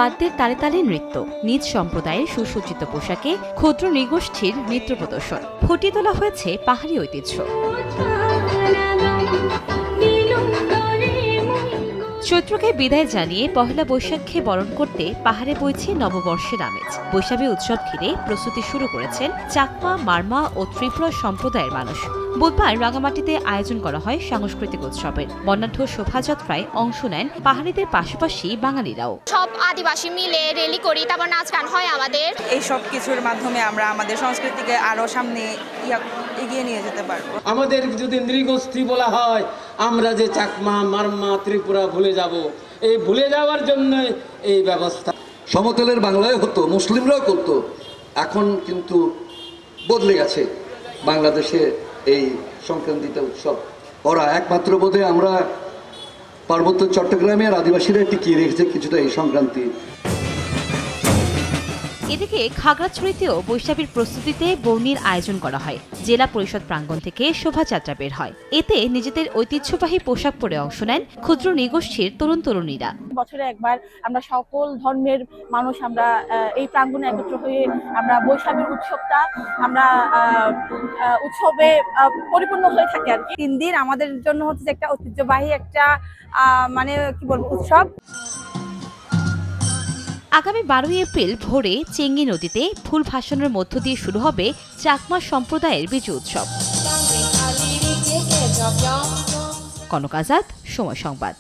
বাদ্যের তালে তালে নৃত্য, নিজ সম্প্রদায়ের সুসজ্জিত পোশাকে ক্ষুদ্র নৃগোষ্ঠীর নৃত্য প্রদর্শন, ফুটিয়ে তোলা হয়েছে পাহাড়ি ঐতিহ্য। চৈত্রকে বিদায় জানিয়ে পহেলা বৈশাখে বরণ করতে পাহাড়ে বইছে নববর্ষের আমেজ। বৈশাখী উৎসব ঘিরে প্রস্তুতি শুরু করেছেন চাকমা, মারমা ও ত্রিপুরা সম্প্রদায়ের মানুষ। বুধবার রাঙামাটিতে আয়োজন করা হয় সাংস্কৃতিক উৎসবের। বর্ণাঢ্য শোভাযাত্রায় অংশ নেন পাহাড়িদের পাশাপাশি বাঙালিরাও। সব আদিবাসী মিলে রেলি করি, তারপর নাচ গান হয় আমাদের। এই সব কিছুর মাধ্যমে আমরা আমাদের সংস্কৃতিকে আরো সামনে এগিয়ে নিয়ে যেতে পারবো। আমাদের যদি নৃগোষ্ঠী বলা হয়, আমরা যে চাকমা, মারমা, ত্রিপুরা ভুলে যাব, এই ভুলে যাওয়ার জন্য এই ব্যবস্থা। সমতলের বাংলায় হতো, মুসলিমরাও করতো, এখন কিন্তু বদলে গেছে। বাংলাদেশে এই সংক্রান্তিতে উৎসব করা একমাত্র বোধে আমরা পার্বত্য চট্টগ্রামের আদিবাসীরা টিকিয়ে রেখেছে কিছুটা এই সংক্রান্তি। এদিকে খাগড়াছড়িতেও বৈশাখীর প্রস্তুতিতে বর্ণির আয়োজন করা হয়। জেলা পরিষদ প্রাঙ্গণ থেকে শোভাযাত্রা বের হয়। এতে নিজেদের ঐতিহ্যবাহী পোশাক পরে অংশ নেন ক্ষুদ্র নৃগোষ্ঠীর তরুণ তরুণীরা। বছরে একবার আমরা সকল ধর্মের মানুষ আমরা এই প্রাঙ্গণে একত্র হয়ে আমরা বৈশাখীর উৎসবটা আমরা উৎসবে পরিপূর্ণ হয়ে থাকে আর কি। 3 দিন আমাদের জন্য হচ্ছে একটা ঐতিহ্যবাহী একটা মানে কি বলবো উৎসব। আগামী 12 এপ্রিল ভোরে চেঙ্গি নদীতে ফুল ভাসানোর মধ্য দিয়ে শুরু হবে চাকমা সম্প্রদায়ের বিজু উৎসব। কনক আজাদ, সময় সংবাদ।